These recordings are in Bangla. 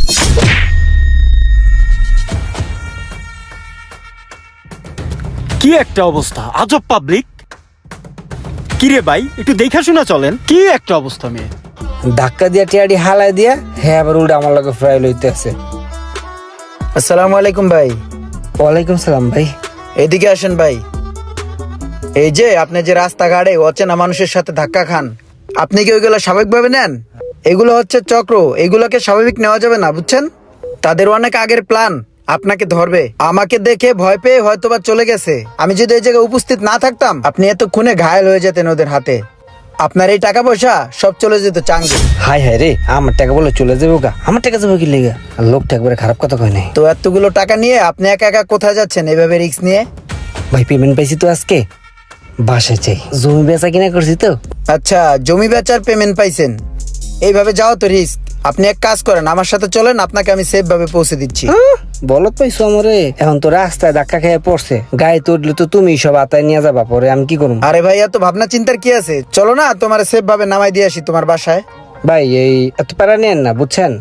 কি একটা অবস্থা, আজব পাবলিক। কিরে ভাই, একটু দেখা শোনা চলেন। কি একটা অবস্থা মেয়ে। ধাক্কা দিয়া টিয়াডি হালাই দিয়া হ্যাঁ আবার উল্টা আমার লগে ফ্রাই লইতে আছে। আসসালামু আলাইকুম ভাই। ওয়ালাইকুম সালাম ভাই। এদিকে আসেন ভাই। এই যে আপনি যে রাস্তাঘাটে অচেনা মানুষের সাথে ধাক্কা খান, আপনি কি ওইগুলো স্বাভাবিকভাবে নেন? এগুলো হচ্ছে চক্র, এগুলোকে স্বাভাবিক নেওয়া যাবে না, বুঝছেন? তাদের অনেক আগের প্ল্যান, আপনাকে ধরবে। আমাকে দেখে ভয় পেয়ে হয়তোবা চলে গেছে। আমি যদি এই জায়গায় উপস্থিত না থাকতাম, আপনি এতক্ষণে ঘায়েল হয়ে যেতেন ওদের হাতে। আপনার এই টাকা পয়সা সব চলে যেত চাঙ্গে। হাই হাই রে, আমার টাকা বলে চলে যাবো গা? আমার টাকা যাবো কি লেগা? আর লোকটা একবারে খারাপ কথা কয় নাই। তো এতগুলো টাকা নিয়ে আপনি একা একা কোথায় যাচ্ছেন এভাবে রিস্ক নিয়ে? ভাই পেমেন্ট পাইছি তো আজকে, বাসায় চাই। জমি বেচা কিনা করছি তো। আচ্ছা, জমি বেচার পেমেন্ট পাইছেন, এইভাবে যাও তো রিস্ক। আপনি এক কাজ করেন, আমার সাথে চলেন, আপনাকে আমি সেফ ভাবে পৌঁছে দিচ্ছি। বলত পাইছো আমারে? এখন তো রাস্তায় ধাক্কা খেয়ে পড়ছে, গায়ে তো উঠলে তো তুমি সব আতায় নিয়ে যাবা, পরে আমি কি করবো? আরে ভাই, এত ভাবনা চিন্তার কি আছে? চলো না, তোমার সেফ ভাবে নামাই দিয়ে আসি তোমার বাসায়। ভাই এই এত প্যারা নেন না, বুঝছেন?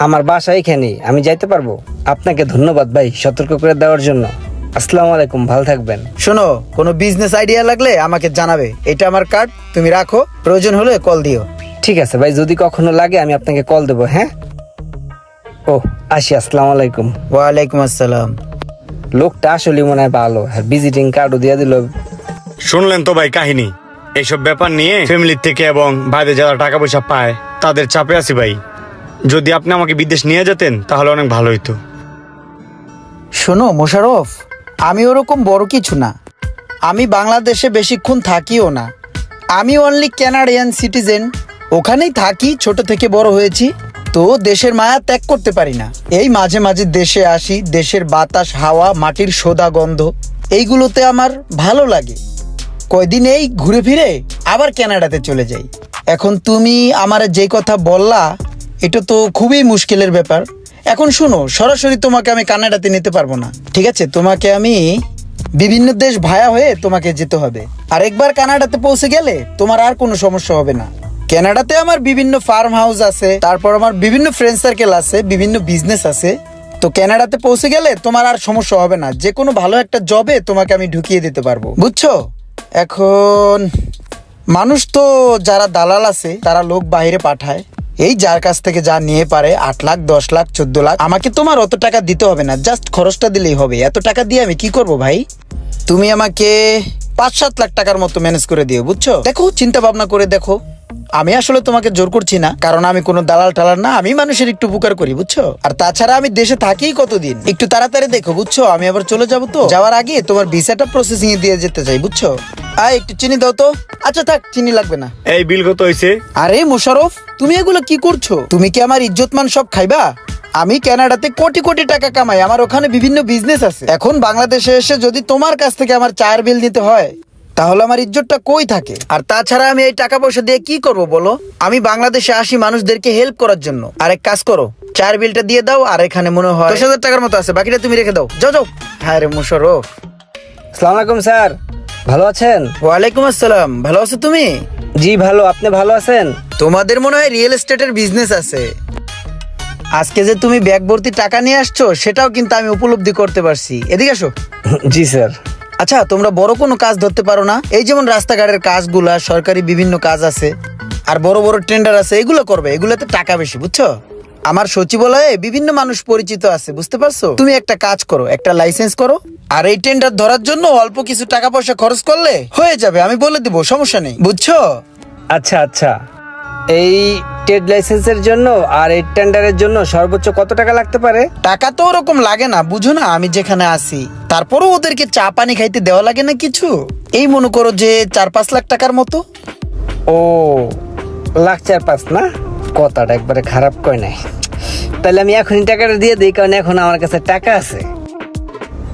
আমার বাসা এখানে, আমি যাইতে পারবো। আপনাকে ধন্যবাদ ভাই সতর্ক করে দেওয়ার জন্য। আসসালামু আলাইকুম, ভালো থাকবেন। শোনো, কোনো বিজনেস আইডিয়া লাগলে আমাকে জানাবে। এটা আমার কার্ড, তুমি রাখো, প্রয়োজন হলে কল দিও। ঠিক আছে ভাই, যদি কখনো লাগে আমি আপনাকে কল দেবো। হ্যাঁ, ও আসি। আসসালামু আলাইকুম। ওয়ালাইকুম আসসালাম। লোকটা আসলে মনে হয় ভালো, আর ভিজিটিং কার্ডও দিয়ে দিল। শুনলেন তো ভাই কাহিনী। এইসব ব্যাপার নিয়ে ফ্যামিলির থেকে এবং বাইরে যারা টাকা পয়সা পায় তাদের চাপে আছি ভাই। যদি আপনি আমাকে বিদেশ নিয়ে যেতেন তাহলে অনেক ভালো হইতো। শোনো মোশাররফ, আমি ওরকম বড় কিছু না। আমি বাংলাদেশে বেশিক্ষণ থাকিও না। আমি অনলি ক্যানাডিয়ান সিটিজেন, ওখানেই থাকি, ছোট থেকে বড় হয়েছি। তো দেশের মায়া ত্যাগ করতে পারি না। এই মাঝে মাঝে দেশে আসি, দেশের বাতাস, হাওয়া, মাটির সোদা গন্ধ, এইগুলোতে আমার ভালো লাগে। কয়দিন এই ঘুরে ফিরে আবার কানাডাতে চলে যাই। এখন তুমি আমার যে কথা বললা, এটা তো খুবই মুশকিলের ব্যাপার। এখন শুনো, সরাসরি তোমাকে আমি কানাডাতে নিতে পারবো না, ঠিক আছে? তোমাকে আমি বিভিন্ন দেশ ভায়া হয়ে তোমাকে যেতে হবে। আর একবার কানাডাতে পৌঁছে গেলে তোমার আর কোনো সমস্যা হবে না। কানাডাতে আমার বিভিন্ন ফার্ম হাউস আছে, তারপর আমার বিভিন্ন ফ্রেন্ড সার্কেল আছে, বিভিন্ন বিজনেস আছে। তো কানাডাতে পৌঁছে গেলে তোমার আর সমস্যা হবে না। যে কোনো ভালো একটা জবে তোমাকে আমি ঢুকিয়ে দিতে পারবো, বুঝছো? এখন মানুষ তো যারা দালাল আছে তারা লোক বাইরে পাঠায়, এই যার কাছ থেকে যা নিয়ে পারে, 8 লাখ 10 লাখ 14 লাখ। আমাকে তোমার অত টাকা দিতে হবে না, জাস্ট খরচটা দিলেই হবে। এত টাকা দিয়ে আমি কি করব ভাই? তুমি আমাকে 5-7 লাখ টাকার মতো ম্যানেজ করে দিও, বুঝছো? দেখো, চিন্তা ভাবনা করে দেখো। আমি আসলে তোমাকে জোর করছি না, কারণ আমি কোনো দালাল টালাল না। আমি মানুষের একটু উপকার করি, বুঝছো? আর তাছাড়া আমি দেশে থাকি কতদিন, একটু তাড়াতাড়ি দেখো, বুঝছো? আমি আবার চলে যাবো, তো যাওয়ার আগে তোমার ভিসাটা প্রসেসিং এ দিয়ে যেতে চাই, বুঝছো? একটু চিনি দাও তো। আচ্ছা থাক, চিনি লাগবে না। এই বিল কত হয়েছে? আরে মোশাররফ, তুমি এগুলো কি করছো? তুমি কি আমার ইজ্জত মান সব খাইবা? আমি কানাডাতে কোটি কোটি টাকা কামাই, আমার ওখানে বিভিন্ন বিজনেস আছে। এখন বাংলাদেশে এসে যদি তোমার কাছ থেকে আমার চায়ের বিল নিতে হয়, তাহলে আমার ইজ্জতটা কই থাকে? আর তাছাড়া আমি এই টাকা পয়সা দিয়ে কি করব বলো? আমি বাংলাদেশে আসি মানুষদেরকে হেল্প করার জন্য। আর এক কাজ করো, চায়ের বিলটা দিয়ে দাও। আর এখানে মনে হয় 10,000 টাকার মতো আছে, বাকিটা তুমি রেখে দাও। যাও যাও। হ্যাঁ রে মোশাররফ। আসসালামু আলাইকুম স্যার, ভালো আছেন? ওয়ালাইকুম আসসালাম। ভালো আছো তুমি? জি ভালো, আপনি ভালো আছেন? তোমাদের মনে হয় রিয়েল এস্টেটের বিজনেস আছে। আজকে যে তুমি ব্যাগ ভর্তি টাকা নিয়ে আসছো, সেটাও কিন্তু আমি উপলব্ধি করতে পারছি। এদিকে আসো। জি স্যার। আচ্ছা, তোমরা বড় কোনো কাজ ধরতে পারো না? এই যেমন রাস্তাঘাটের কাজগুলা, সরকারি বিভিন্ন কাজ আছে, আর বড় বড় টেন্ডার আছে, এগুলো করবে। এগুলোতে টাকা বেশি, বুঝছো? আমার সচিবালয়ে বিভিন্ন মানুষ পরিচিত আছে, বুঝতে পারছো? তুমি একটা কাজ করো, একটা লাইসেন্স করো, আর এই টেন্ডার ধরার জন্য অল্প কিছু টাকা পয়সা খরচ করলে হয়ে যাবে। আমি বলে দিব, সমস্যা নেই, বুঝছো? আচ্ছা আচ্ছা, এই ট্রেড লাইসেন্সের জন্য আর এই টেন্ডারের জন্য সর্বোচ্চ কত টাকা লাগতে পারে? টাকা তো ওরকম লাগে না, বুঝো না? আমি যেখানে আসি, তারপরও ওদেরকে চা পানি খাইতে দেওয়া লাগে না কিছু। এই মনে করো যে 4-5 লাখ টাকার মতো। ও, লাখ 4-5 না? কথাটা একবারে খারাপ কয় নাই। তাহলে আমি এখনই টাকাটা দিয়ে দিই, কারণ এখন আমার কাছে টাকা আছে।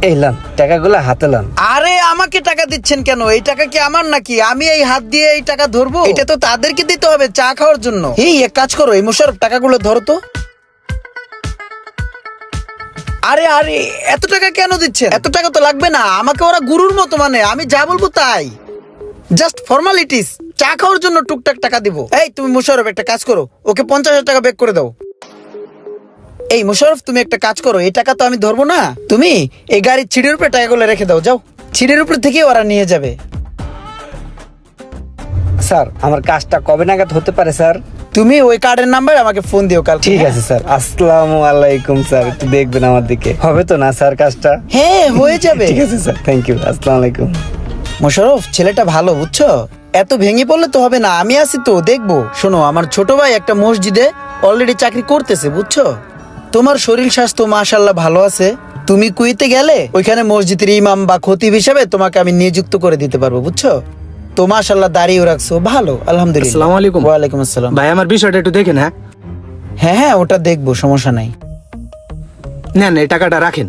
এই লন, টাকাগুলো হাতে লন। আরে আমাকে টাকা দিচ্ছেন কেন? এই টাকা কি আমার নাকি? আমি এই হাত দিয়ে এই টাকা ধরবো? এটা তো তাদেরকে দিতে হবে চা খাওয়ার জন্য। এই এক কাজ করো, এই মোশাররফ, টাকাগুলো ধরো তো। আরে আরে, এত টাকা কেন দিচ্ছেন? এত টাকা তো লাগবে না। আমাকে ওরা গুরুর মতো মানে, আমি যা বলবো তাই। জাস্ট ফর্মালিটিস, চা খাওয়ার জন্য টুকটাক টাকা দিব। এই তুমি মোশাররফ, একটা কাজ করো, ওকে 50,000 টাকা ব্যাক করে দাও। এই মোশাররফ, তুমি একটা কাজ করো, এই টাকা তো আমি ধরবো না, তুমি এই গাড়ির ছিটের উপরে টাকাগুলো রেখে দাও, যাও। ছিটের উপর থেকে ওরা নিয়ে যাবে। স্যার আমার কাজটা কবে নাগাদ হতে পারে স্যার? তুমি ওই কার্ডের নাম্বার আমাকে ফোন দিও কাল। ঠিক আছে স্যার। আসসালামু আলাইকুম স্যার, একটু দেখবেন আমার দিকে, হবে তো না স্যার কাজটা? হ্যাঁ, হয়ে যাবে। ঠিক আছে স্যার, থ্যাংক ইউ, আসসালামু আলাইকুম। মোশাররফ, ছেলেটা ভালো, বুঝছো? এত ভেঙে পড়লে তো হবে না, আমি আছি তো, দেখবো। শোনো, আমার ছোট ভাই একটা মসজিদে অলরেডি চাকরি করতেছে, বুঝছো? তোমার শরীর স্বাস্থ্য মাশাআল্লাহ ভালো আছে, তুমি কুইতে গেলে ওইখানে মসজিদের ইমাম বা খতিব হিসাবে তোমাকে আমি নিযুক্ত করে দিতে পারবো, বুঝছো? তো মাশাআল্লাহ দাঁড়িয়ে রাখছো, ভালো, আলহামদুলিল্লাহ। আসসালামু আলাইকুম। ওয়ালাইকুম আসসালাম। ভাই আমার বিষয়টা একটু দেখেন। হ্যাঁ হ্যাঁ হ্যাঁ, ওটা দেখবো, সমস্যা নাই। নেন, এই টাকাটা রাখেন।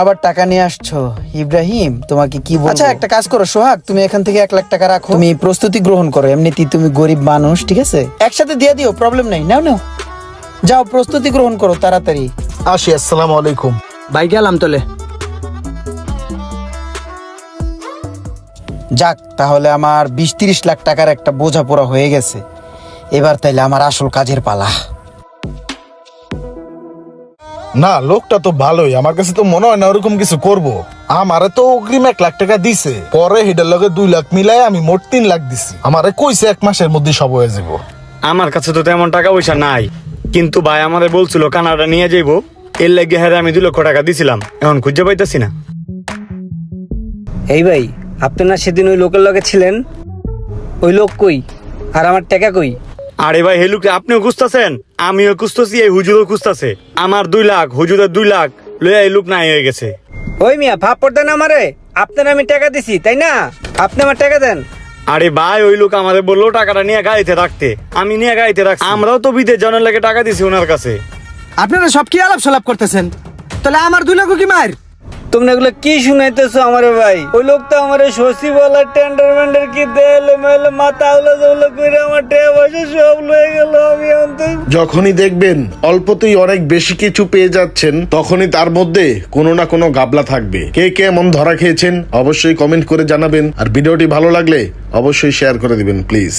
আবার টাকা নিয়ে আসছো ইব্রাহিম, তোমাকে কি বলবো? আচ্ছা একটা কাজ করো সোহাগ, তুমি এখান থেকে 1 লাখ টাকা রাখো, তুমি প্রস্তুতি গ্রহণ করো, এমনিতেই তুমি গরিব মানুষ, ঠিক আছে? একসাথে দিয়ে দিও, প্রবলেম নাই, নাও নাও, যাও প্রস্তুতি গ্রহণ করো তাড়াতাড়ি। আসি, আসসালামু আলাইকুম। ভাই গেলাম তলে। যাক, তাহলে আমার 20-30 লাখ টাকার একটা বোঝাপড়া হয়ে গেছে। এবার তাইলে আমার আসল কাজের পালা। না, লোকটা তো ভালোই, আমার কাছে তো মনে হয় না ওরকম কিছু করব। আমারে তো অগ্রিম 1 লাখ টাকা দিছে, পরে হেডের লগে 2 লাখ মিলাই আমি মোট 3 লাখ দিছি। আমারে কইছে 1 মাসের মধ্যে সব হয়ে যাব। আমার কাছে তো তেমন টাকা পয়সা নাই, কিন্তু ভাই আমাদের বলছিল কানাডা নিয়ে যাইবো, এর লাগে হ্যাঁ আমি 2 লক্ষ টাকা দিছিলাম, এখন খুঁজে পাইতেছি না। এই ভাই, আপনি না সেদিন ওই লোকের লগে ছিলেন, ওই লোক কই আর আমার টাকা কই? আরে ভাই হেলুকে আপনিও খুঁজতেছেন, আমিও খুঁজতেছি, এই হুজুরও খুঁজতেছে। আমার 2 লাখ, হুজুরের 2 লাখ লইয়া এই লোক নাই হয়ে গেছে। ওই মিয়া ভাব দেন আমারে, আপনার আমি টাকা দিছি তাই না? আপনি আমার টাকা দেন। আরে ভাই ওই লোক আমাদের বললো টাকাটা নিয়ে গাড়িতে রাখতে, আমি নিয়ে গাড়িতে রাখছি। আমরাও তো বিদেশ জানার লাগে টাকা দিছি ওনার কাছে। আপনারা সব কি আলাপ সালাপ করতেছেন? তাহলে আমার 2 লাখ কি মার? তোমরা এগুলো কি শুনাইতেছো আমারে ভাই? ওই লোক তো আমারে সচিব বলা টেন্ডার মেন্ডার কি দেলে মেলে মাথা উলা জউলা কইরা আমার টাকা পয়সা সব লয়ে গেল। আমি অন্তত যখনই দেখবেন অল্পতেই অনেক বেশি কিছু পেয়ে যাচ্ছেন, তখনই তার মধ্যে কোনো না কোনো গাবলা থাকবে। কে কে এমন ধরা খেয়েছেন অবশ্যই কমেন্ট করে জানাবেন, আর ভিডিওটি ভালো লাগলে অবশ্যই শেয়ার করে দিবেন প্লিজ।